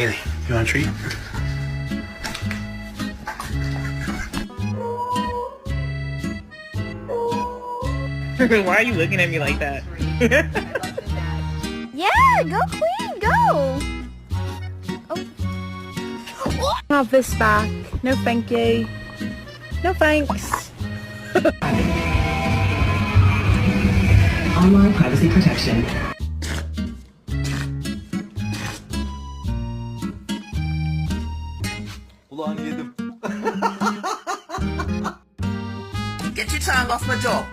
Bailey, you want a treat? Why are you looking at me like that? Yeah, go Queen, go! Oh. Have this back. No thank you. No thanks. Online privacy protection. Ulan yedim. Get your tongue off my jaw.